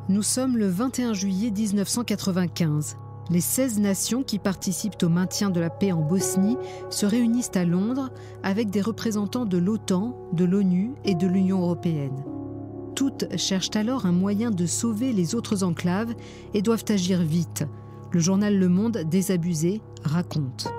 Nous sommes le 21 juillet 1995. Les 16 nations qui participent au maintien de la paix en Bosnie se réunissent à Londres avec des représentants de l'OTAN, de l'ONU et de l'Union européenne. Toutes cherchent alors un moyen de sauver les autres enclaves et doivent agir vite. Le journal Le Monde, désabusé, raconte.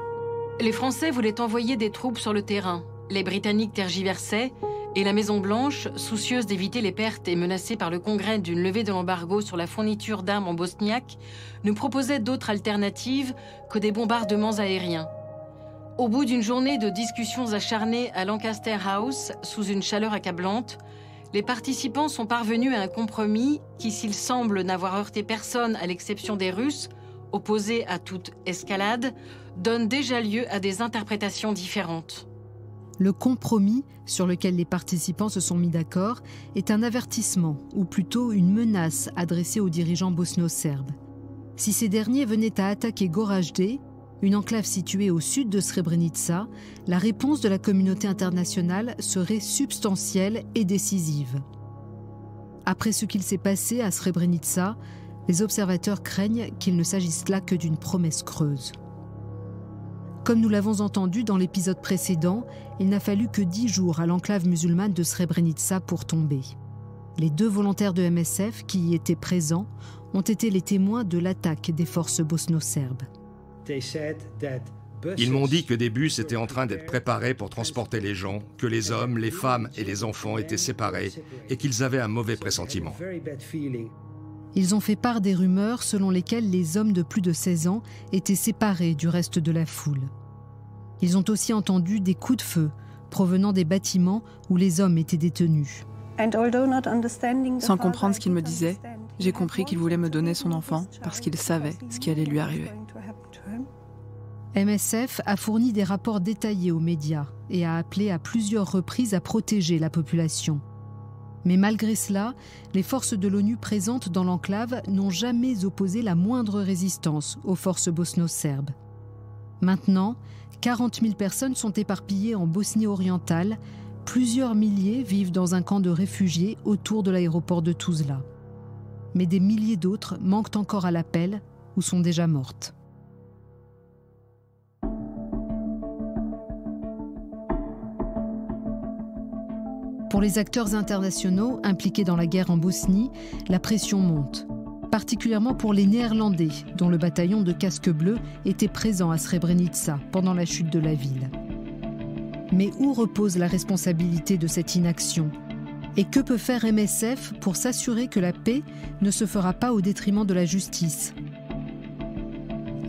Les Français voulaient envoyer des troupes sur le terrain. Les Britanniques tergiversaient et la Maison-Blanche, soucieuse d'éviter les pertes et menacée par le Congrès d'une levée de l'embargo sur la fourniture d'armes en bosniaque, nous proposait d'autres alternatives que des bombardements aériens. Au bout d'une journée de discussions acharnées à Lancaster House, sous une chaleur accablante, les participants sont parvenus à un compromis qui, s'il semble n'avoir heurté personne à l'exception des Russes, opposés à toute escalade, donne déjà lieu à des interprétations différentes. Le compromis, sur lequel les participants se sont mis d'accord, est un avertissement, ou plutôt une menace adressée aux dirigeants bosno-serbes. Si ces derniers venaient à attaquer Goražde, une enclave située au sud de Srebrenica, la réponse de la communauté internationale serait substantielle et décisive. Après ce qu'il s'est passé à Srebrenica, les observateurs craignent qu'il ne s'agisse là que d'une promesse creuse. Comme nous l'avons entendu dans l'épisode précédent, il n'a fallu que 10 jours à l'enclave musulmane de Srebrenica pour tomber. Les 2 volontaires de MSF qui y étaient présents ont été les témoins de l'attaque des forces bosno-serbes. Ils m'ont dit que des bus étaient en train d'être préparés pour transporter les gens, que les hommes, les femmes et les enfants étaient séparés et qu'ils avaient un mauvais pressentiment. Ils ont fait part des rumeurs selon lesquelles les hommes de plus de 16 ans étaient séparés du reste de la foule. Ils ont aussi entendu des coups de feu provenant des bâtiments où les hommes étaient détenus. Sans comprendre ce qu'il me disait, j'ai compris qu'il voulait me donner son enfant parce qu'il savait ce qui allait lui arriver. MSF a fourni des rapports détaillés aux médias et a appelé à plusieurs reprises à protéger la population. Mais malgré cela, les forces de l'ONU présentes dans l'enclave n'ont jamais opposé la moindre résistance aux forces bosno-serbes. Maintenant, 40 000 personnes sont éparpillées en Bosnie orientale. Plusieurs milliers vivent dans un camp de réfugiés autour de l'aéroport de Tuzla. Mais des milliers d'autres manquent encore à l'appel ou sont déjà mortes. Pour les acteurs internationaux impliqués dans la guerre en Bosnie, la pression monte. Particulièrement pour les Néerlandais, dont le bataillon de casques bleus était présent à Srebrenica pendant la chute de la ville. Mais où repose la responsabilité de cette inaction ? Et que peut faire MSF pour s'assurer que la paix ne se fera pas au détriment de la justice ?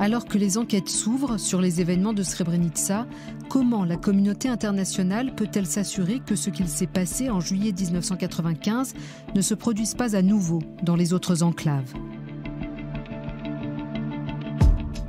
Alors que les enquêtes s'ouvrent sur les événements de Srebrenica, comment la communauté internationale peut-elle s'assurer que ce qu'il s'est passé en juillet 1995 ne se produise pas à nouveau dans les autres enclaves ?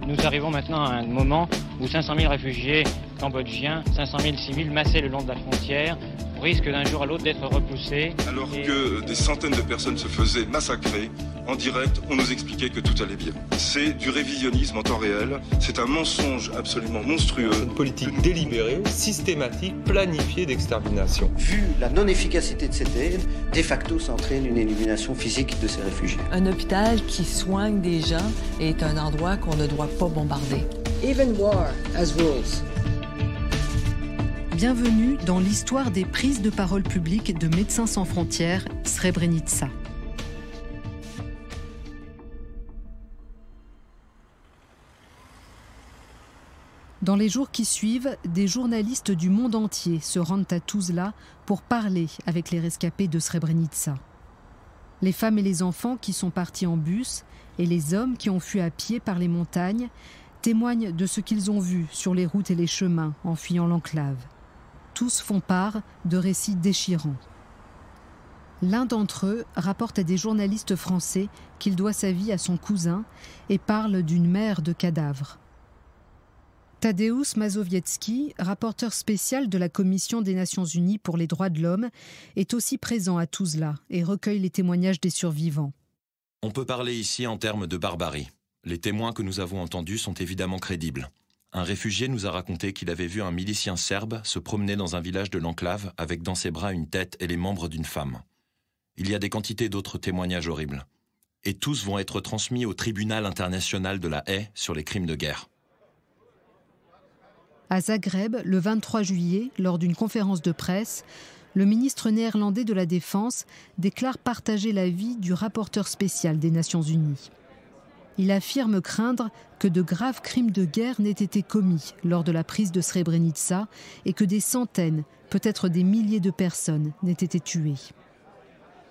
Nous arrivons maintenant à un moment où 500 000 réfugiés cambodgiens, 500 000 civils massés le long de la frontière, risquent d'un jour à l'autre d'être repoussés. Alors que des centaines de personnes se faisaient massacrer, en direct, on nous expliquait que tout allait bien. C'est du révisionnisme en temps réel, c'est un mensonge absolument monstrueux. Une politique délibérée, systématique, planifiée d'extermination. Vu la non-efficacité de cette aide, de facto, ça entraîne une élimination physique de ces réfugiés. Un hôpital qui soigne des gens est un endroit qu'on ne doit pas bombarder. Even war has rules. Bienvenue dans l'histoire des prises de parole publiques de Médecins sans frontières, Srebrenica. Dans les jours qui suivent, des journalistes du monde entier se rendent à Tuzla pour parler avec les rescapés de Srebrenica. Les femmes et les enfants qui sont partis en bus et les hommes qui ont fui à pied par les montagnes témoignent de ce qu'ils ont vu sur les routes et les chemins en fuyant l'enclave. Tous font part de récits déchirants. L'un d'entre eux rapporte à des journalistes français qu'il doit sa vie à son cousin et parle d'une mer de cadavres. Tadeusz Mazowiecki, rapporteur spécial de la Commission des Nations Unies pour les droits de l'homme, est aussi présent à Tuzla et recueille les témoignages des survivants. On peut parler ici en termes de barbarie. Les témoins que nous avons entendus sont évidemment crédibles. Un réfugié nous a raconté qu'il avait vu un milicien serbe se promener dans un village de l'enclave avec dans ses bras une tête et les membres d'une femme. Il y a des quantités d'autres témoignages horribles. et tous vont être transmis au tribunal international de la Haye sur les crimes de guerre. À Zagreb, le 23 juillet, lors d'une conférence de presse, le ministre néerlandais de la Défense déclare partager l'avis du rapporteur spécial des Nations Unies. Il affirme craindre que de graves crimes de guerre n'aient été commis lors de la prise de Srebrenica et que des centaines, peut-être des milliers de personnes n'aient été tuées.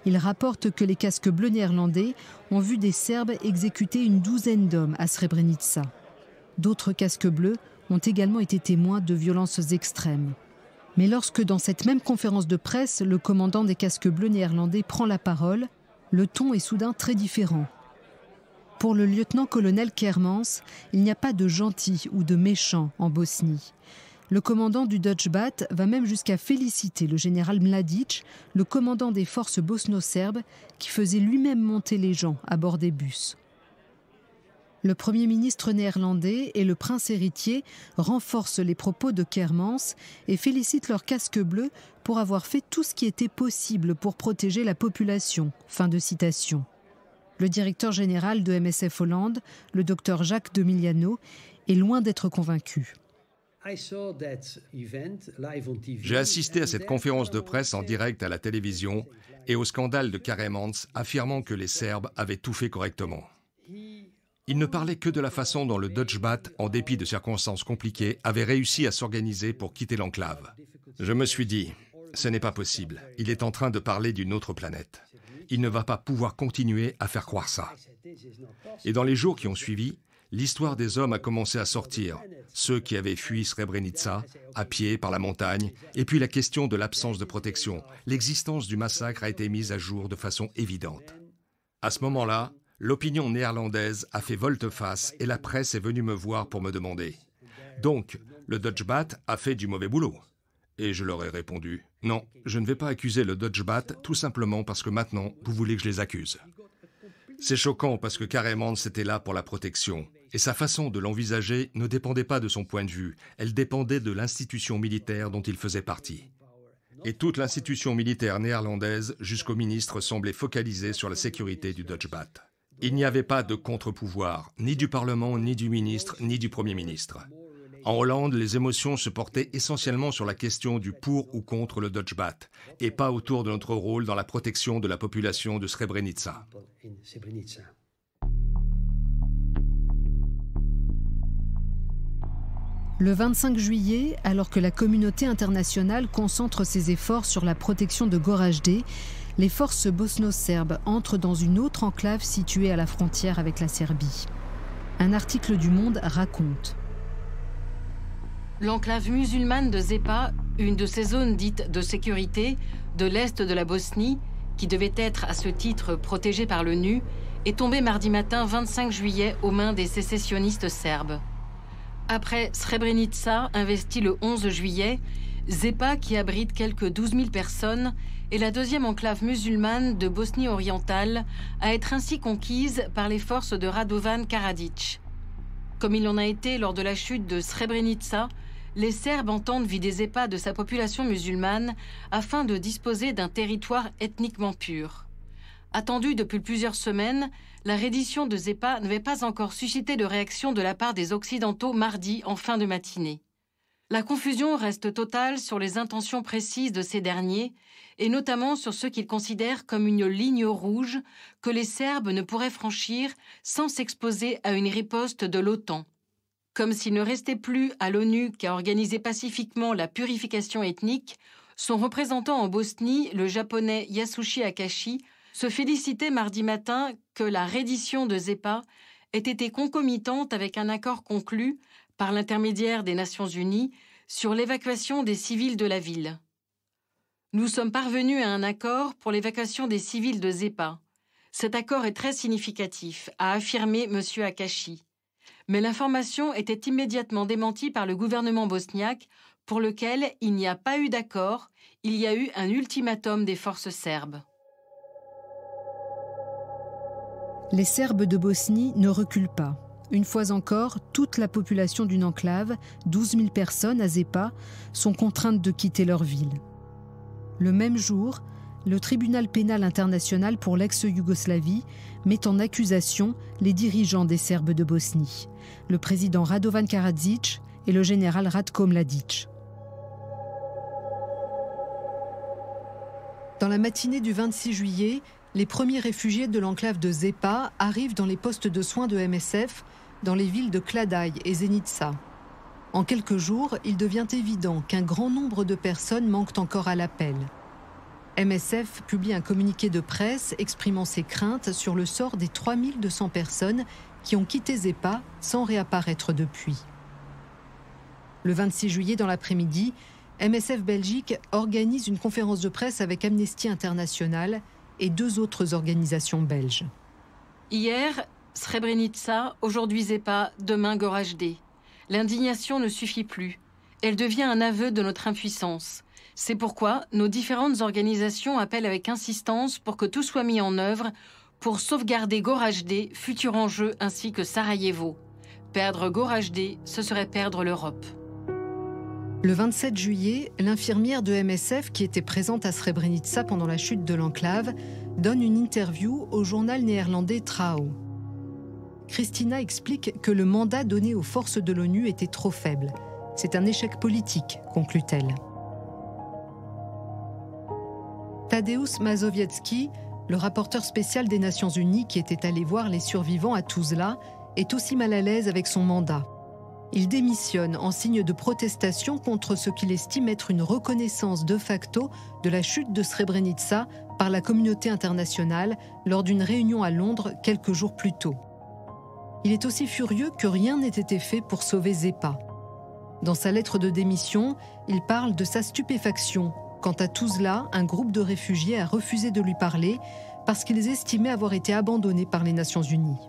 Il rapporte que les casques bleus néerlandais ont vu des Serbes exécuter une douzaine d'hommes à Srebrenica. D'autres casques bleus ont également été témoins de violences extrêmes. Mais lorsque, dans cette même conférence de presse, le commandant des casques bleus néerlandais prend la parole, le ton est soudain très différent. Pour le lieutenant-colonel Kermans, il n'y a pas de gentils ou de méchants en Bosnie. Le commandant du Dutch Bat va même jusqu'à féliciter le général Mladic, le commandant des forces bosno-serbes, qui faisait lui-même monter les gens à bord des bus. Le Premier ministre néerlandais et le prince héritier renforcent les propos de Kermans et félicitent leur casque bleu pour avoir fait tout ce qui était possible pour protéger la population. Fin de citation. Le directeur général de MSF Hollande, le docteur Jacques de Miliano, est loin d'être convaincu. J'ai assisté à cette conférence de presse en direct à la télévision et au scandale de Kermans affirmant que les Serbes avaient tout fait correctement. Il ne parlait que de la façon dont le Dutch Bat, en dépit de circonstances compliquées, avait réussi à s'organiser pour quitter l'enclave. Je me suis dit, ce n'est pas possible, il est en train de parler d'une autre planète. Il ne va pas pouvoir continuer à faire croire ça. Et dans les jours qui ont suivi, l'histoire des hommes a commencé à sortir. Ceux qui avaient fui Srebrenica, à pied, par la montagne, et puis la question de l'absence de protection. L'existence du massacre a été mise à jour de façon évidente. À ce moment-là, l'opinion néerlandaise a fait volte-face et la presse est venue me voir pour me demander. Donc, le Dutch Bat a fait du mauvais boulot. Et je leur ai répondu, non, je ne vais pas accuser le Dutch Bat tout simplement parce que maintenant, vous voulez que je les accuse. C'est choquant parce que Kermans était là pour la protection. Et sa façon de l'envisager ne dépendait pas de son point de vue, elle dépendait de l'institution militaire dont il faisait partie. Et toute l'institution militaire néerlandaise, jusqu'au ministre, semblait focalisée sur la sécurité du Dutch Bat. Il n'y avait pas de contre-pouvoir, ni du Parlement, ni du ministre, ni du Premier ministre. En Hollande, les émotions se portaient essentiellement sur la question du pour ou contre le Dutch Bat, et pas autour de notre rôle dans la protection de la population de Srebrenica. Le 25 juillet, alors que la communauté internationale concentre ses efforts sur la protection de Goražde, les forces bosno-serbes entrent dans une autre enclave située à la frontière avec la Serbie. Un article du Monde raconte. L'enclave musulmane de Zepa, une de ces zones dites de sécurité de l'est de la Bosnie, qui devait être à ce titre protégée par l'ONU, est tombée mardi matin 25 juillet aux mains des sécessionnistes serbes. Après Srebrenica, investi le 11 juillet, Zepa, qui abrite quelques 12 000 personnes, est la deuxième enclave musulmane de Bosnie orientale à être ainsi conquise par les forces de Radovan Karadzic. Comme il en a été lors de la chute de Srebrenica, les Serbes entendent vider Zepa de sa population musulmane afin de disposer d'un territoire ethniquement pur. Attendue depuis plusieurs semaines, la reddition de Zepa n'avait pas encore suscité de réaction de la part des Occidentaux mardi en fin de matinée. La confusion reste totale sur les intentions précises de ces derniers, et notamment sur ce qu'ils considèrent comme une ligne rouge que les Serbes ne pourraient franchir sans s'exposer à une riposte de l'OTAN. Comme s'il ne restait plus à l'ONU qu'à organiser pacifiquement la purification ethnique, son représentant en Bosnie, le japonais Yasushi Akashi, se félicitait mardi matin que la reddition de Zepa ait été concomitante avec un accord conclu par l'intermédiaire des Nations Unies sur l'évacuation des civils de la ville. Nous sommes parvenus à un accord pour l'évacuation des civils de Zepa. Cet accord est très significatif, a affirmé M. Akashi. Mais l'information était immédiatement démentie par le gouvernement bosniaque, pour lequel il n'y a pas eu d'accord, il y a eu un ultimatum des forces serbes. Les Serbes de Bosnie ne reculent pas. Une fois encore, toute la population d'une enclave, 12 000 personnes à Zepa, sont contraintes de quitter leur ville. Le même jour, le tribunal pénal international pour l'ex-Yougoslavie met en accusation les dirigeants des Serbes de Bosnie, le président Radovan Karadzic et le général Ratko Mladic. Dans la matinée du 26 juillet, les premiers réfugiés de l'enclave de Zepa arrivent dans les postes de soins de MSF dans les villes de Kladaj et Zenica. En quelques jours, il devient évident qu'un grand nombre de personnes manquent encore à l'appel. MSF publie un communiqué de presse exprimant ses craintes sur le sort des 3200 personnes qui ont quitté Zepa sans réapparaître depuis. Le 26 juillet, dans l'après-midi, MSF Belgique organise une conférence de presse avec Amnesty International et 2 autres organisations belges. Hier, Srebrenica, aujourd'hui Zepa, demain Goražde. L'indignation ne suffit plus. Elle devient un aveu de notre impuissance. C'est pourquoi nos différentes organisations appellent avec insistance pour que tout soit mis en œuvre pour sauvegarder Goražde, futur enjeu, ainsi que Sarajevo. Perdre Goražde, ce serait perdre l'Europe. Le 27 juillet, l'infirmière de MSF qui était présente à Srebrenica pendant la chute de l'enclave donne une interview au journal néerlandais Trouw. Christina explique que le mandat donné aux forces de l'ONU était trop faible. C'est un échec politique, conclut-elle. Tadeusz Mazowiecki, le rapporteur spécial des Nations Unies qui était allé voir les survivants à Tuzla, est aussi mal à l'aise avec son mandat. Il démissionne en signe de protestation contre ce qu'il estime être une reconnaissance de facto de la chute de Srebrenica par la communauté internationale lors d'une réunion à Londres quelques jours plus tôt. Il est aussi furieux que rien n'ait été fait pour sauver Zepa. Dans sa lettre de démission, il parle de sa stupéfaction quand à Tuzla, un groupe de réfugiés a refusé de lui parler parce qu'ils estimaient avoir été abandonnés par les Nations Unies.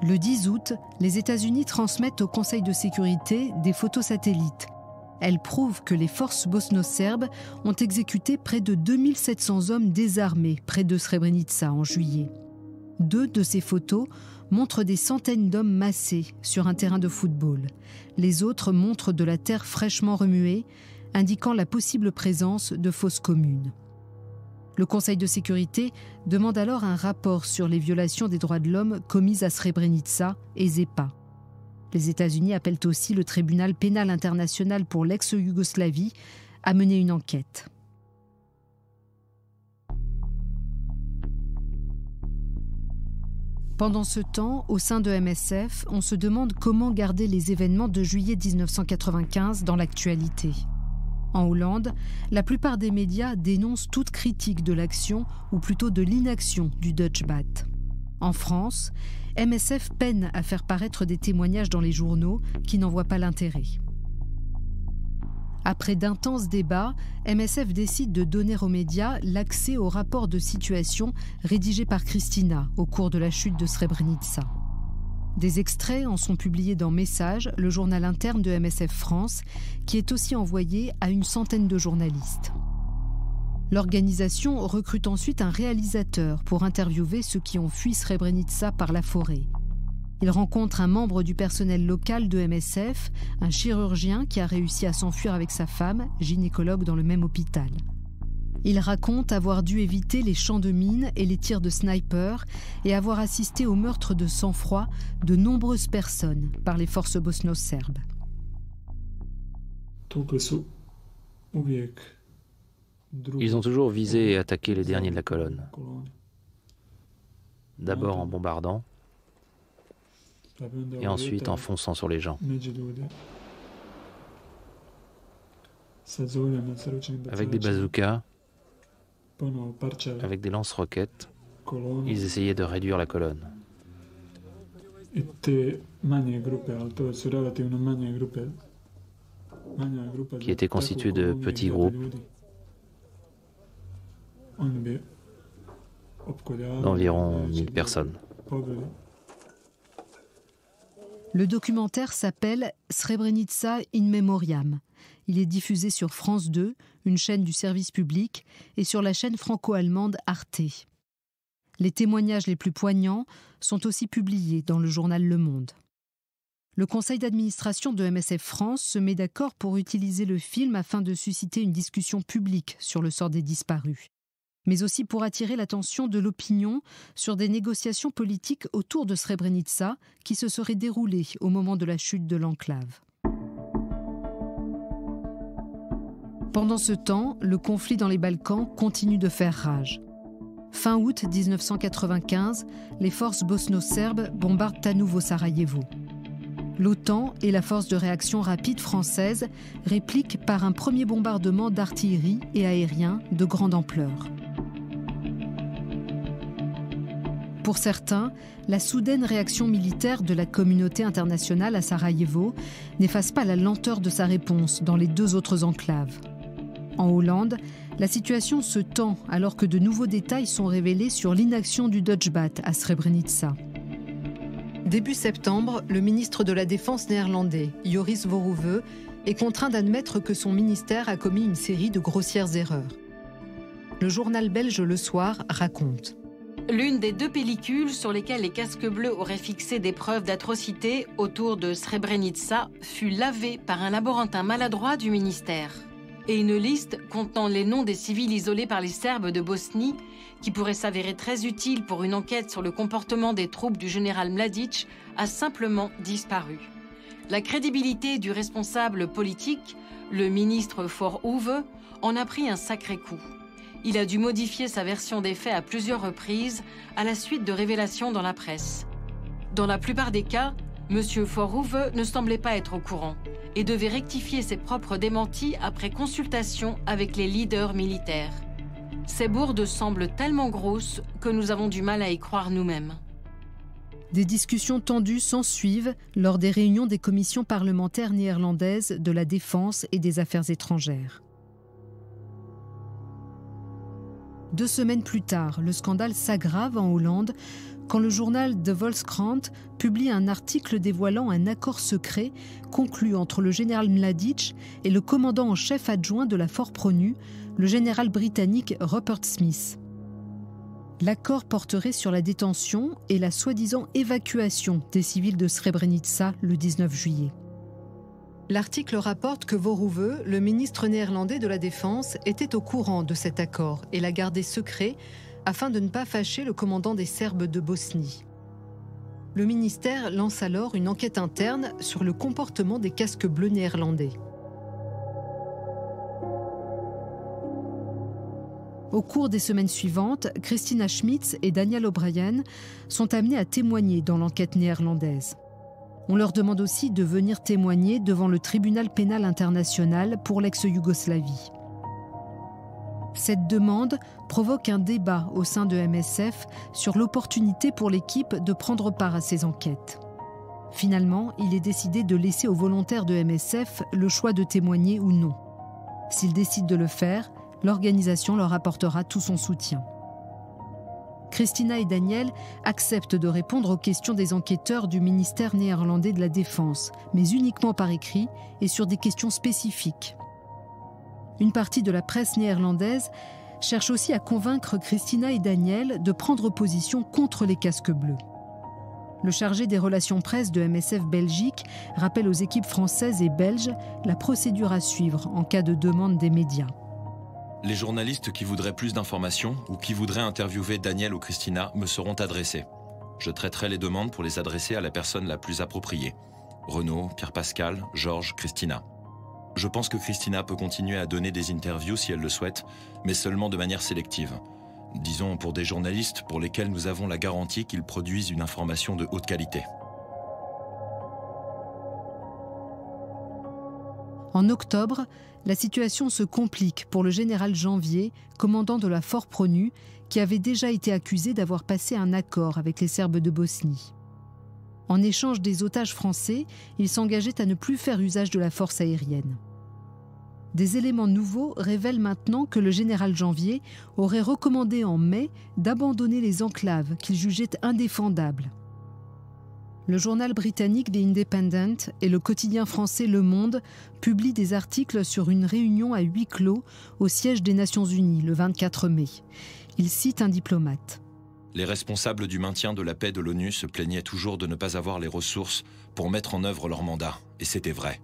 Le 10 août, les États-Unis transmettent au Conseil de sécurité des photos satellites. Elles prouvent que les forces bosno-serbes ont exécuté près de 2700 hommes désarmés près de Srebrenica en juillet. 2 de ces photos montrent des centaines d'hommes massés sur un terrain de football. Les autres montrent de la terre fraîchement remuée, indiquant la possible présence de fosses communes. Le Conseil de sécurité demande alors un rapport sur les violations des droits de l'homme commises à Srebrenica et Zepa. Les États-Unis appellent aussi le tribunal pénal international pour l'ex-Yougoslavie à mener une enquête. Pendant ce temps, au sein de MSF, on se demande comment garder les événements de juillet 1995 dans l'actualité. En Hollande, la plupart des médias dénoncent toute critique de l'action, ou plutôt de l'inaction du Dutch Bat. En France, MSF peine à faire paraître des témoignages dans les journaux qui n'en voient pas l'intérêt. Après d'intenses débats, MSF décide de donner aux médias l'accès au rapport de situation rédigé par Christina au cours de la chute de Srebrenica. Des extraits en sont publiés dans Message, le journal interne de MSF France, qui est aussi envoyé à une centaine de journalistes. L'organisation recrute ensuite un réalisateur pour interviewer ceux qui ont fui Srebrenica par la forêt. Il rencontre un membre du personnel local de MSF, un chirurgien qui a réussi à s'enfuir avec sa femme, gynécologue dans le même hôpital. Il raconte avoir dû éviter les champs de mines et les tirs de sniper et avoir assisté au meurtre de sang-froid de nombreuses personnes par les forces bosno-serbes. Ils ont toujours visé et attaqué les derniers de la colonne. D'abord en bombardant, et ensuite en fonçant sur les gens. Avec des bazookas, avec des lance-roquettes, ils essayaient de réduire la colonne. Qui était constituée de petits groupes d'environ 1000 personnes. Le documentaire s'appelle Srebrenica in Memoriam. Il est diffusé sur France 2, une chaîne du service public, et sur la chaîne franco-allemande Arte. Les témoignages les plus poignants sont aussi publiés dans le journal Le Monde. Le conseil d'administration de MSF France se met d'accord pour utiliser le film afin de susciter une discussion publique sur le sort des disparus, mais aussi pour attirer l'attention de l'opinion sur des négociations politiques autour de Srebrenica qui se seraient déroulées au moment de la chute de l'enclave. Pendant ce temps, le conflit dans les Balkans continue de faire rage. Fin août 1995, les forces bosno-serbes bombardent à nouveau Sarajevo. L'OTAN et la force de réaction rapide française répliquent par un premier bombardement d'artillerie et aérien de grande ampleur. Pour certains, la soudaine réaction militaire de la communauté internationale à Sarajevo n'efface pas la lenteur de sa réponse dans les deux autres enclaves. En Hollande, la situation se tend alors que de nouveaux détails sont révélés sur l'inaction du Dutchbat à Srebrenica. Début septembre, le ministre de la Défense néerlandais, Joris Verheugen, est contraint d'admettre que son ministère a commis une série de grossières erreurs. Le journal belge Le Soir raconte: L'une des deux pellicules sur lesquelles les casques bleus auraient fixé des preuves d'atrocité autour de Srebrenica fut lavée par un laborantin maladroit du ministère. Et une liste contenant les noms des civils isolés par les Serbes de Bosnie, qui pourrait s'avérer très utile pour une enquête sur le comportement des troupes du général Mladic, a simplement disparu. La crédibilité du responsable politique, le ministre Verheugen, en a pris un sacré coup. Il a dû modifier sa version des faits à plusieurs reprises à la suite de révélations dans la presse. Dans la plupart des cas, M. Verheugen ne semblait pas être au courant et devait rectifier ses propres démentis après consultation avec les leaders militaires. Ces bourdes semblent tellement grosses que nous avons du mal à y croire nous-mêmes. Des discussions tendues s'ensuivent lors des réunions des commissions parlementaires néerlandaises de la Défense et des Affaires étrangères. 2 semaines plus tard, le scandale s'aggrave en Hollande quand le journal De Volkskrant publie un article dévoilant un accord secret conclu entre le général Mladic et le commandant en chef adjoint de la Fort Pronu, le général britannique Rupert Smith. L'accord porterait sur la détention et la soi-disant évacuation des civils de Srebrenica le 19 juillet. L'article rapporte que Verheugen, le ministre néerlandais de la Défense, était au courant de cet accord et l'a gardé secret afin de ne pas fâcher le commandant des Serbes de Bosnie. Le ministère lance alors une enquête interne sur le comportement des casques bleus néerlandais. Au cours des semaines suivantes, Christina Schmitz et Daniel O'Brien sont amenés à témoigner dans l'enquête néerlandaise. On leur demande aussi de venir témoigner devant le tribunal pénal international pour l'ex-Yougoslavie. Cette demande provoque un débat au sein de MSF sur l'opportunité pour l'équipe de prendre part à ces enquêtes. Finalement, il est décidé de laisser aux volontaires de MSF le choix de témoigner ou non. S'ils décident de le faire, l'organisation leur apportera tout son soutien. Christina et Daniel acceptent de répondre aux questions des enquêteurs du ministère néerlandais de la Défense, mais uniquement par écrit et sur des questions spécifiques. Une partie de la presse néerlandaise cherche aussi à convaincre Christina et Daniel de prendre position contre les casques bleus. Le chargé des relations presse de MSF Belgique rappelle aux équipes françaises et belges la procédure à suivre en cas de demande des médias. Les journalistes qui voudraient plus d'informations ou qui voudraient interviewer Daniel ou Christina me seront adressés. Je traiterai les demandes pour les adresser à la personne la plus appropriée. Renaud, Pierre-Pascal, Georges, Christina. Je pense que Christina peut continuer à donner des interviews si elle le souhaite, mais seulement de manière sélective. Disons pour des journalistes pour lesquels nous avons la garantie qu'ils produisent une information de haute qualité. En octobre, la situation se complique pour le général Janvier, commandant de la Fort Pronu, qui avait déjà été accusé d'avoir passé un accord avec les Serbes de Bosnie. En échange des otages français, il s'engageait à ne plus faire usage de la force aérienne. Des éléments nouveaux révèlent maintenant que le général Janvier aurait recommandé en mai d'abandonner les enclaves qu'il jugeait indéfendables. Le journal britannique The Independent et le quotidien français Le Monde publient des articles sur une réunion à huis clos au siège des Nations Unies le 24 mai. Ils citent un diplomate. Les responsables du maintien de la paix de l'ONU se plaignaient toujours de ne pas avoir les ressources pour mettre en œuvre leur mandat, et c'était vrai.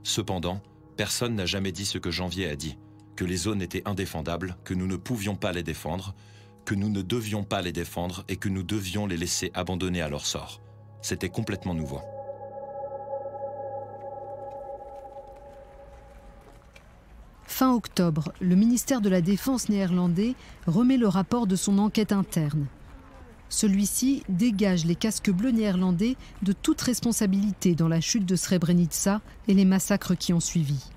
Cependant, personne n'a jamais dit ce que Janvier a dit, que les zones étaient indéfendables, que nous ne pouvions pas les défendre, que nous ne devions pas les défendre et que nous devions les laisser abandonner à leur sort. C'était complètement nouveau. Fin octobre, le ministère de la Défense néerlandais remet le rapport de son enquête interne. Celui-ci dégage les casques bleus néerlandais de toute responsabilité dans la chute de Srebrenica et les massacres qui ont suivi.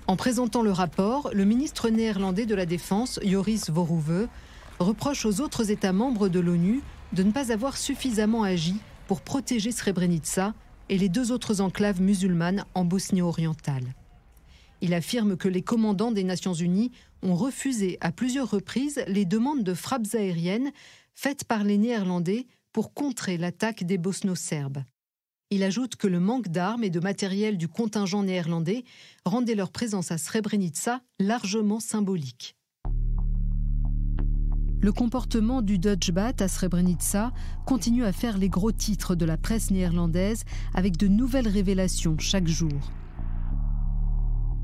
En présentant le rapport, le ministre néerlandais de la Défense, Joris Verhoeven, reproche aux autres États membres de l'ONU de ne pas avoir suffisamment agi pour protéger Srebrenica et les 2 autres enclaves musulmanes en Bosnie-Orientale. Il affirme que les commandants des Nations Unies ont refusé à plusieurs reprises les demandes de frappes aériennes faites par les Néerlandais pour contrer l'attaque des Bosno-Serbes. Il ajoute que le manque d'armes et de matériel du contingent néerlandais rendait leur présence à Srebrenica largement symbolique. Le comportement du Dutchbat à Srebrenica continue à faire les gros titres de la presse néerlandaise avec de nouvelles révélations chaque jour.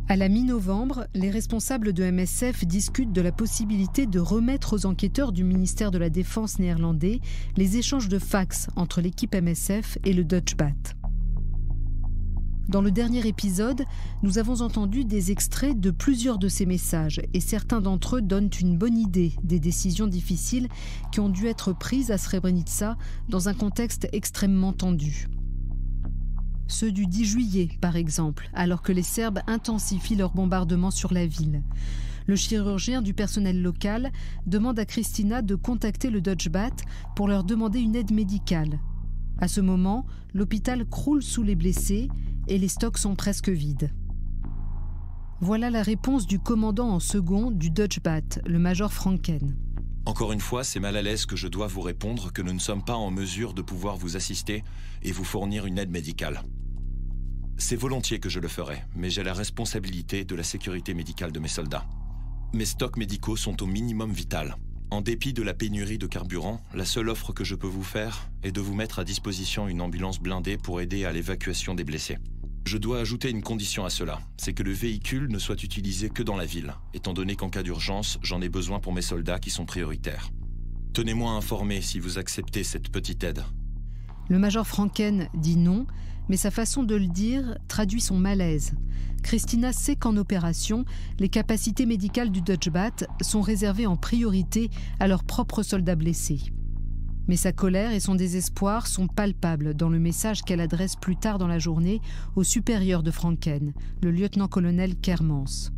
À la mi-novembre, les responsables de MSF discutent de la possibilité de remettre aux enquêteurs du ministère de la Défense néerlandais les échanges de fax entre l'équipe MSF et le Dutchbat. Dans le dernier épisode, nous avons entendu des extraits de plusieurs de ces messages et certains d'entre eux donnent une bonne idée des décisions difficiles qui ont dû être prises à Srebrenica dans un contexte extrêmement tendu. Ceux du 10 juillet, par exemple, alors que les Serbes intensifient leur bombardement sur la ville. Le chirurgien du personnel local demande à Kristina de contacter le Dutchbat pour leur demander une aide médicale. À ce moment, l'hôpital croule sous les blessés et les stocks sont presque vides. Voilà la réponse du commandant en second du Dutchbat, le major Franken. Encore une fois, c'est mal à l'aise que je dois vous répondre que nous ne sommes pas en mesure de pouvoir vous assister et vous fournir une aide médicale. C'est volontiers que je le ferai, mais j'ai la responsabilité de la sécurité médicale de mes soldats. Mes stocks médicaux sont au minimum vital. En dépit de la pénurie de carburant, la seule offre que je peux vous faire est de vous mettre à disposition une ambulance blindée pour aider à l'évacuation des blessés. Je dois ajouter une condition à cela, c'est que le véhicule ne soit utilisé que dans la ville, étant donné qu'en cas d'urgence, j'en ai besoin pour mes soldats qui sont prioritaires. Tenez-moi informé si vous acceptez cette petite aide. Le major Franken dit non, mais sa façon de le dire traduit son malaise. Kristina sait qu'en opération, les capacités médicales du Dutchbat sont réservées en priorité à leurs propres soldats blessés. Mais sa colère et son désespoir sont palpables dans le message qu'elle adresse plus tard dans la journée au supérieur de Franken, le lieutenant-colonel Kermans.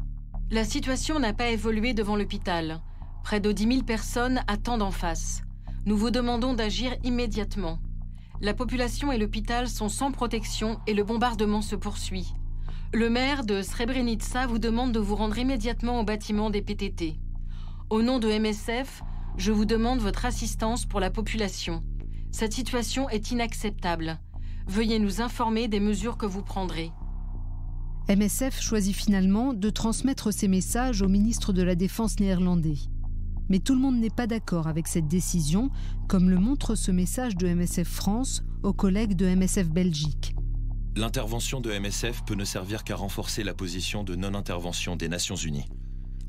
La situation n'a pas évolué devant l'hôpital. Près de 10 000 personnes attendent en face. Nous vous demandons d'agir immédiatement. La population et l'hôpital sont sans protection et le bombardement se poursuit. Le maire de Srebrenica vous demande de vous rendre immédiatement au bâtiment des PTT. Au nom de MSF, je vous demande votre assistance pour la population. Cette situation est inacceptable. Veuillez nous informer des mesures que vous prendrez. MSF choisit finalement de transmettre ces messages au ministre de la Défense néerlandais. Mais tout le monde n'est pas d'accord avec cette décision, comme le montre ce message de MSF France aux collègues de MSF Belgique. L'intervention de MSF peut ne servir qu'à renforcer la position de non-intervention des Nations Unies.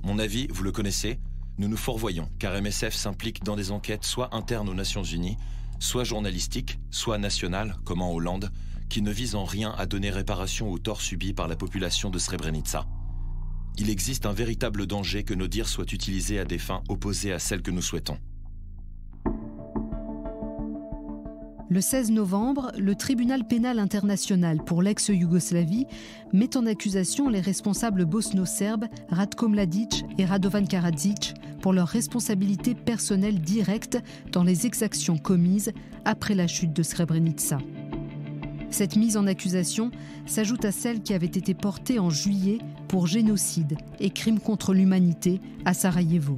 Mon avis, vous le connaissez, nous nous fourvoyons, car MSF s'implique dans des enquêtes soit internes aux Nations Unies, soit journalistiques, soit nationales, comme en Hollande, qui ne visent en rien à donner réparation aux torts subis par la population de Srebrenica. Il existe un véritable danger que nos dires soient utilisés à des fins opposées à celles que nous souhaitons. Le 16 novembre, le tribunal pénal international pour l'ex-Yougoslavie met en accusation les responsables bosno-serbes Ratko Mladic et Radovan Karadzic pour leur responsabilité personnelle directe dans les exactions commises après la chute de Srebrenica. Cette mise en accusation s'ajoute à celle qui avait été portée en juillet pour génocide et crimes contre l'humanité à Sarajevo.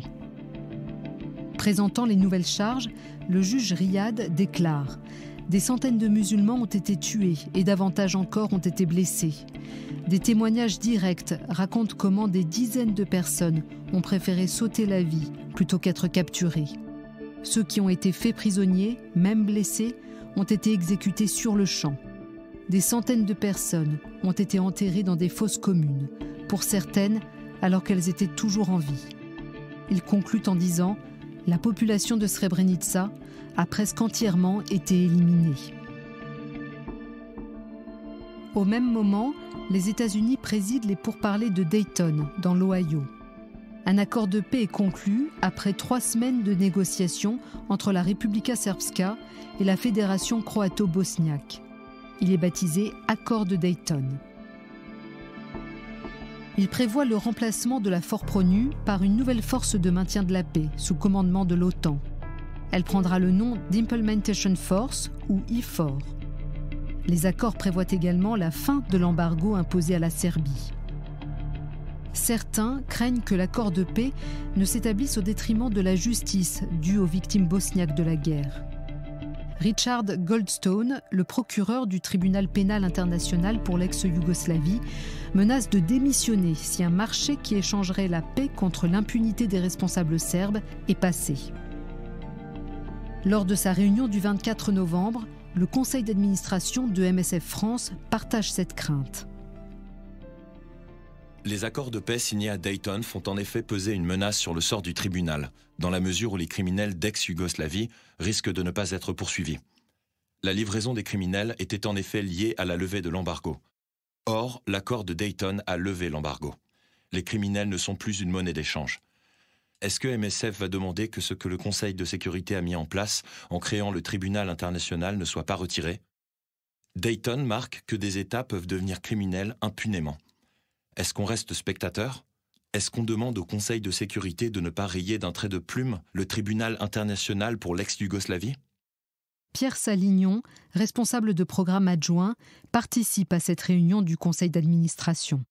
Présentant les nouvelles charges, le juge Riyad déclare « Des centaines de musulmans ont été tués et davantage encore ont été blessés. Des témoignages directs racontent comment des dizaines de personnes ont préféré sauter la vie plutôt qu'être capturées. Ceux qui ont été faits prisonniers, même blessés, ont été exécutés sur le champ. Des centaines de personnes ont été enterrées dans des fosses communes, pour certaines alors qu'elles étaient toujours en vie. Il conclut en disant « La population de Srebrenica a presque entièrement été éliminée ». Au même moment, les États-Unis président les pourparlers de Dayton, dans l'Ohio. Un accord de paix est conclu après 3 semaines de négociations entre la Republika Srpska et la Fédération croato-bosniaque. Il est baptisé Accord de Dayton. Il prévoit le remplacement de la Force-Pronu par une nouvelle force de maintien de la paix sous commandement de l'OTAN. Elle prendra le nom d'Implementation Force ou IFOR. Les accords prévoient également la fin de l'embargo imposé à la Serbie. Certains craignent que l'accord de paix ne s'établisse au détriment de la justice due aux victimes bosniaques de la guerre. Richard Goldstone, le procureur du tribunal pénal international pour l'ex-Yougoslavie, menace de démissionner si un marché qui échangerait la paix contre l'impunité des responsables serbes est passé. Lors de sa réunion du 24 novembre, le conseil d'administration de MSF France partage cette crainte. Les accords de paix signés à Dayton font en effet peser une menace sur le sort du tribunal, dans la mesure où les criminels d'ex-Yougoslavie risquent de ne pas être poursuivis. La livraison des criminels était en effet liée à la levée de l'embargo. Or, l'accord de Dayton a levé l'embargo. Les criminels ne sont plus une monnaie d'échange. Est-ce que MSF va demander que ce que le Conseil de sécurité a mis en place en créant le tribunal international ne soit pas retiré? Dayton marque que des États peuvent devenir criminels impunément. Est-ce qu'on reste spectateur? Est-ce qu'on demande au Conseil de sécurité de ne pas rayer d'un trait de plume le tribunal international pour l'ex-Yougoslavie? Pierre Salignon, responsable de programme adjoint, participe à cette réunion du Conseil d'administration.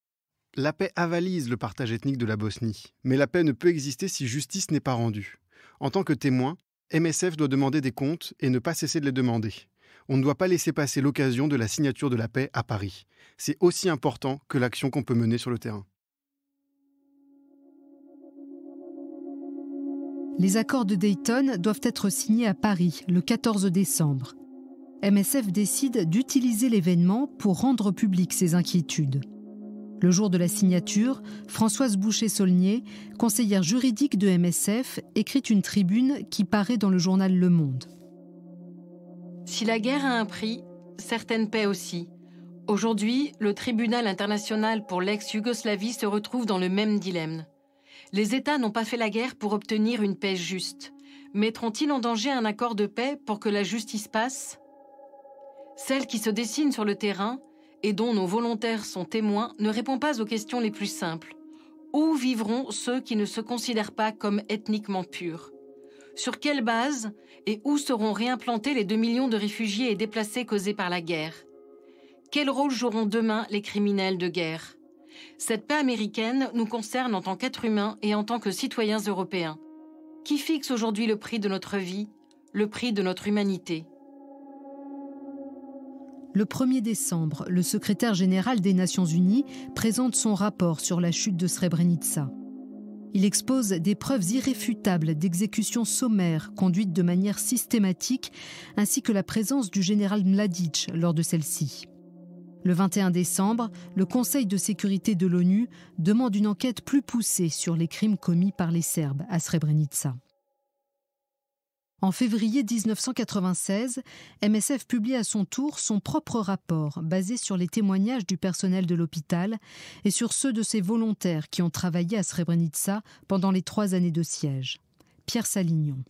La paix avalise le partage ethnique de la Bosnie, mais la paix ne peut exister si justice n'est pas rendue. En tant que témoin, MSF doit demander des comptes et ne pas cesser de les demander. On ne doit pas laisser passer l'occasion de la signature de la paix à Paris. C'est aussi important que l'action qu'on peut mener sur le terrain. Les accords de Dayton doivent être signés à Paris le 14 décembre. MSF décide d'utiliser l'événement pour rendre publiques ses inquiétudes. Le jour de la signature, Françoise Boucher-Saulnier, conseillère juridique de MSF, écrit une tribune qui paraît dans le journal Le Monde. Si la guerre a un prix, certaines paix aussi. Aujourd'hui, le tribunal international pour l'ex-Yougoslavie se retrouve dans le même dilemme. Les États n'ont pas fait la guerre pour obtenir une paix juste. Mettront-ils en danger un accord de paix pour que la justice passe? Celle qui se dessine sur le terrain et dont nos volontaires sont témoins ne répond pas aux questions les plus simples. Où vivront ceux qui ne se considèrent pas comme ethniquement purs? Sur quelle base et où seront réimplantés les 2 millions de réfugiés et déplacés causés par la guerre? Quel rôle joueront demain les criminels de guerre? Cette paix américaine nous concerne en tant qu'êtres humains et en tant que citoyens européens. Qui fixe aujourd'hui le prix de notre vie, le prix de notre humanité? Le 1er décembre, le secrétaire général des Nations Unies présente son rapport sur la chute de Srebrenica. Il expose des preuves irréfutables d'exécutions sommaires conduites de manière systématique, ainsi que la présence du général Mladic lors de celle-ci. Le 21 décembre, le Conseil de sécurité de l'ONU demande une enquête plus poussée sur les crimes commis par les Serbes à Srebrenica. En février 1996, MSF publie à son tour son propre rapport, basé sur les témoignages du personnel de l'hôpital et sur ceux de ses volontaires qui ont travaillé à Srebrenica pendant les 3 années de siège. Pierre Salignon.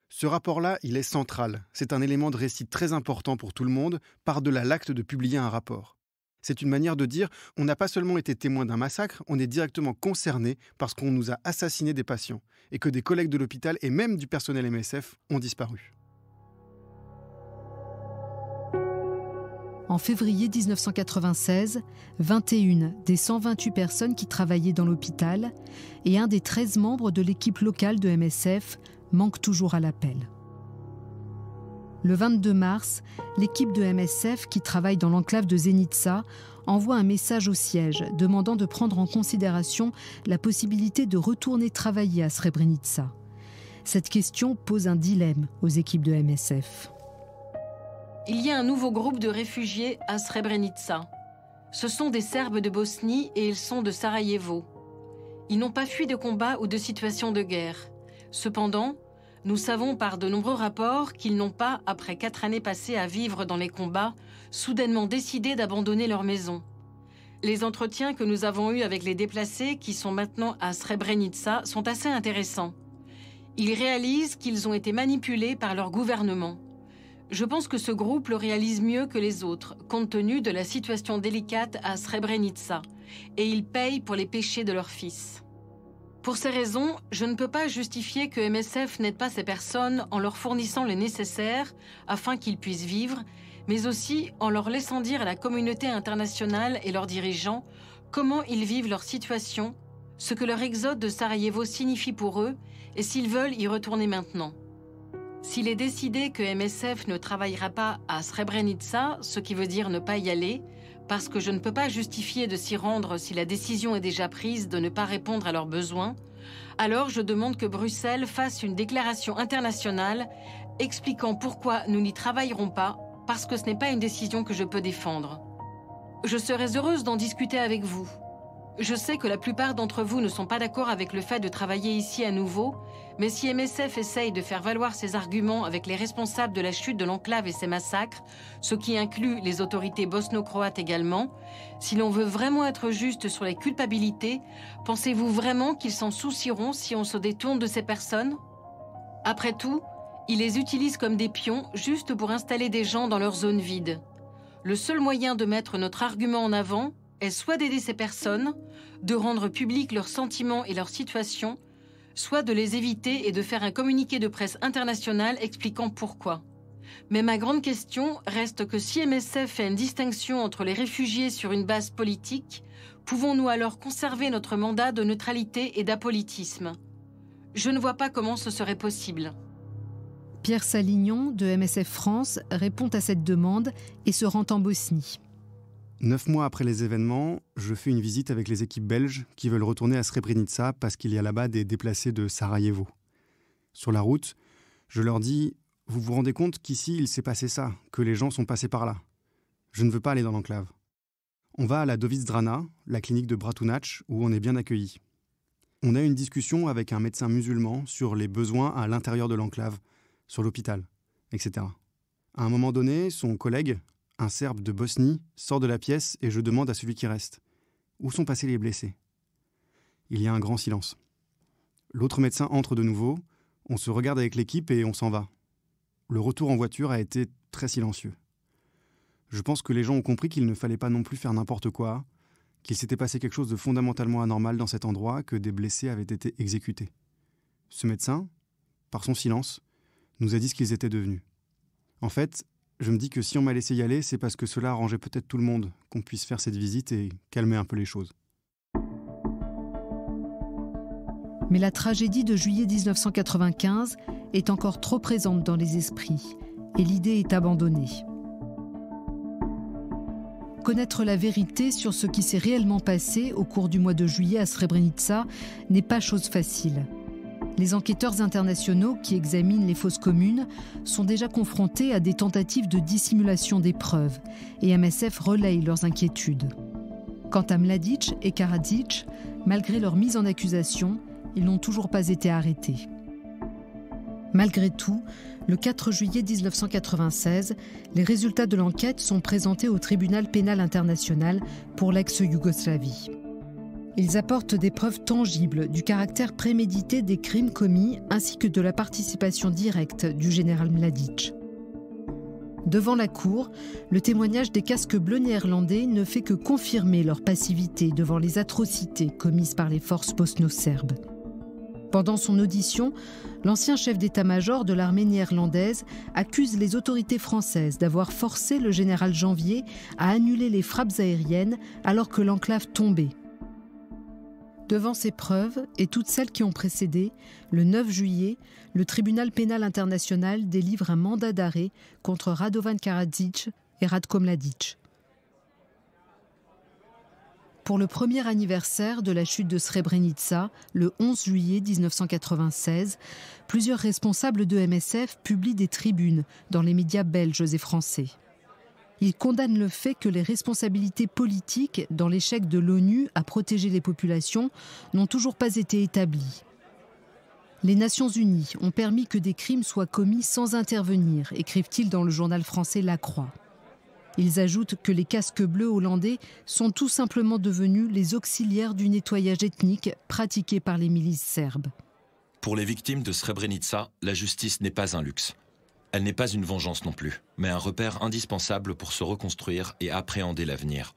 Ce rapport-là, il est central. C'est un élément de récit très important pour tout le monde, par-delà l'acte de publier un rapport. C'est une manière de dire, on n'a pas seulement été témoin d'un massacre, on est directement concerné parce qu'on nous a assassiné des patients et que des collègues de l'hôpital et même du personnel MSF ont disparu. En février 1996, 21 des 128 personnes qui travaillaient dans l'hôpital et un des 13 membres de l'équipe locale de MSF manquent toujours à l'appel. Le 22 mars, l'équipe de MSF qui travaille dans l'enclave de Zenica envoie un message au siège demandant de prendre en considération la possibilité de retourner travailler à Srebrenica. Cette question pose un dilemme aux équipes de MSF. Il y a un nouveau groupe de réfugiés à Srebrenica. Ce sont des Serbes de Bosnie et ils sont de Sarajevo. Ils n'ont pas fui de combats ou de situations de guerre. Cependant, nous savons par de nombreux rapports qu'ils n'ont pas, après 4 années passées à vivre dans les combats, soudainement décidé d'abandonner leur maison. Les entretiens que nous avons eus avec les déplacés qui sont maintenant à Srebrenica sont assez intéressants. Ils réalisent qu'ils ont été manipulés par leur gouvernement. Je pense que ce groupe le réalise mieux que les autres, compte tenu de la situation délicate à Srebrenica, et ils payent pour les péchés de leurs fils. Pour ces raisons, je ne peux pas justifier que MSF n'aide pas ces personnes en leur fournissant le nécessaire afin qu'ils puissent vivre, mais aussi en leur laissant dire à la communauté internationale et leurs dirigeants comment ils vivent leur situation, ce que leur exode de Sarajevo signifie pour eux et s'ils veulent y retourner maintenant. S'il est décidé que MSF ne travaillera pas à Srebrenica, ce qui veut dire ne pas y aller, parce que je ne peux pas justifier de s'y rendre si la décision est déjà prise de ne pas répondre à leurs besoins, alors je demande que Bruxelles fasse une déclaration internationale expliquant pourquoi nous n'y travaillerons pas, parce que ce n'est pas une décision que je peux défendre. Je serais heureuse d'en discuter avec vous. Je sais que la plupart d'entre vous ne sont pas d'accord avec le fait de travailler ici à nouveau, mais si MSF essaye de faire valoir ses arguments avec les responsables de la chute de l'enclave et ses massacres, ce qui inclut les autorités bosno-croates également, si l'on veut vraiment être juste sur les culpabilités, pensez-vous vraiment qu'ils s'en soucieront si on se détourne de ces personnes? Après tout, ils les utilisent comme des pions juste pour installer des gens dans leur zone vide. Le seul moyen de mettre notre argument en avant est soit d'aider ces personnes, de rendre publics leurs sentiments et leur situation, soit de les éviter et de faire un communiqué de presse international expliquant pourquoi. Mais ma grande question reste que si MSF fait une distinction entre les réfugiés sur une base politique, pouvons-nous alors conserver notre mandat de neutralité et d'apolitisme? Je ne vois pas comment ce serait possible. Pierre Salignon de MSF France répond à cette demande et se rend en Bosnie. 9 mois après les événements, je fais une visite avec les équipes belges qui veulent retourner à Srebrenica parce qu'il y a là-bas des déplacés de Sarajevo. Sur la route, je leur dis « Vous vous rendez compte qu'ici, il s'est passé ça, que les gens sont passés par là. Je ne veux pas aller dans l'enclave. » On va à la Dovizdrana, la clinique de Bratunac, où on est bien accueillis. On a une discussion avec un médecin musulman sur les besoins à l'intérieur de l'enclave, sur l'hôpital, etc. À un moment donné, son collègue, un Serbe de Bosnie, sort de la pièce et je demande à celui qui reste « Où sont passés les blessés ?» Il y a un grand silence. L'autre médecin entre de nouveau, on se regarde avec l'équipe et on s'en va. Le retour en voiture a été très silencieux. Je pense que les gens ont compris qu'il ne fallait pas non plus faire n'importe quoi, qu'il s'était passé quelque chose de fondamentalement anormal dans cet endroit, que des blessés avaient été exécutés. Ce médecin, par son silence, nous a dit ce qu'ils étaient devenus. En fait, je me dis que si on m'a laissé y aller, c'est parce que cela arrangeait peut-être tout le monde, qu'on puisse faire cette visite et calmer un peu les choses. Mais la tragédie de juillet 1995 est encore trop présente dans les esprits et l'idée est abandonnée. Connaître la vérité sur ce qui s'est réellement passé au cours du mois de juillet à Srebrenica n'est pas chose facile. Les enquêteurs internationaux qui examinent les fosses communes sont déjà confrontés à des tentatives de dissimulation des preuves et MSF relaye leurs inquiétudes. Quant à Mladic et Karadzic, malgré leur mise en accusation, ils n'ont toujours pas été arrêtés. Malgré tout, le 4 juillet 1996, les résultats de l'enquête sont présentés au tribunal pénal international pour l'ex-Yougoslavie. Ils apportent des preuves tangibles du caractère prémédité des crimes commis ainsi que de la participation directe du général Mladic. Devant la cour, le témoignage des casques bleus néerlandais ne fait que confirmer leur passivité devant les atrocités commises par les forces bosno-serbes. Pendant son audition, l'ancien chef d'état-major de l'armée néerlandaise accuse les autorités françaises d'avoir forcé le général Janvier à annuler les frappes aériennes alors que l'enclave tombait. Devant ces preuves et toutes celles qui ont précédé, le 9 juillet, le tribunal pénal international délivre un mandat d'arrêt contre Radovan Karadzic et Ratko Mladic. Pour le premier anniversaire de la chute de Srebrenica, le 11 juillet 1996, plusieurs responsables de MSF publient des tribunes dans les médias belges et français. Ils condamnent le fait que les responsabilités politiques dans l'échec de l'ONU à protéger les populations n'ont toujours pas été établies. Les Nations Unies ont permis que des crimes soient commis sans intervenir, écrivent-ils dans le journal français La Croix. Ils ajoutent que les casques bleus hollandais sont tout simplement devenus les auxiliaires du nettoyage ethnique pratiqué par les milices serbes. Pour les victimes de Srebrenica, la justice n'est pas un luxe. Elle n'est pas une vengeance non plus, mais un repère indispensable pour se reconstruire et appréhender l'avenir.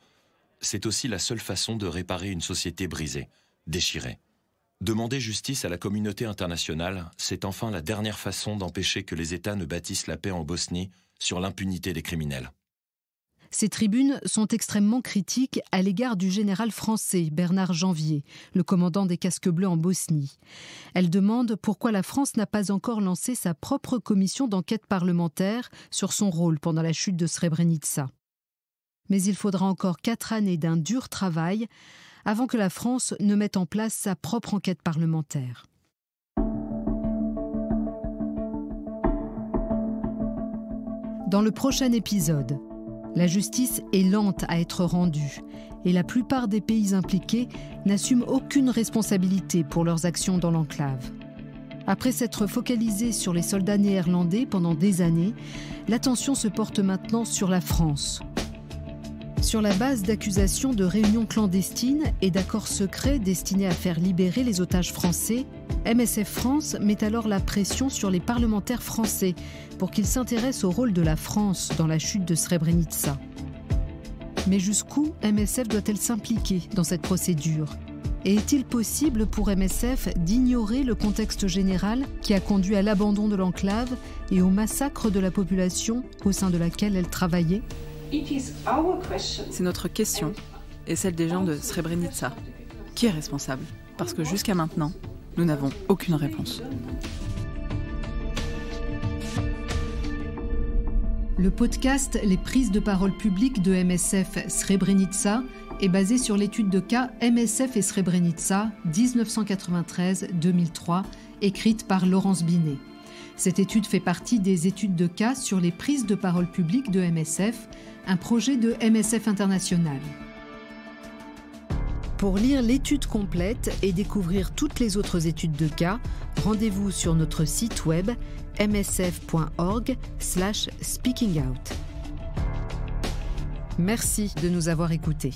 C'est aussi la seule façon de réparer une société brisée, déchirée. Demander justice à la communauté internationale, c'est enfin la dernière façon d'empêcher que les États ne bâtissent la paix en Bosnie sur l'impunité des criminels. Ces tribunes sont extrêmement critiques à l'égard du général français Bernard Janvier, le commandant des casques bleus en Bosnie. Elles demandent pourquoi la France n'a pas encore lancé sa propre commission d'enquête parlementaire sur son rôle pendant la chute de Srebrenica. Mais il faudra encore 4 années d'un dur travail avant que la France ne mette en place sa propre enquête parlementaire. Dans le prochain épisode, la justice est lente à être rendue et la plupart des pays impliqués n'assument aucune responsabilité pour leurs actions dans l'enclave. Après s'être focalisé sur les soldats néerlandais pendant des années, l'attention se porte maintenant sur la France. Sur la base d'accusations de réunions clandestines et d'accords secrets destinés à faire libérer les otages français, MSF France met alors la pression sur les parlementaires français pour qu'ils s'intéressent au rôle de la France dans la chute de Srebrenica. Mais jusqu'où MSF doit-elle s'impliquer dans cette procédure ? Et est-il possible pour MSF d'ignorer le contexte général qui a conduit à l'abandon de l'enclave et au massacre de la population au sein de laquelle elle travaillait ? C'est notre question et celle des gens de Srebrenica. Qui est responsable ? Parce que jusqu'à maintenant, nous n'avons aucune réponse. Le podcast Les prises de parole publiques de MSF Srebrenica est basé sur l'étude de cas MSF et Srebrenica 1993-2003, écrite par Laurence Binet. Cette étude fait partie des études de cas sur les prises de parole publiques de MSF, un projet de MSF International. Pour lire l'étude complète et découvrir toutes les autres études de cas, rendez-vous sur notre site web msf.org/speakingout. Merci de nous avoir écoutés.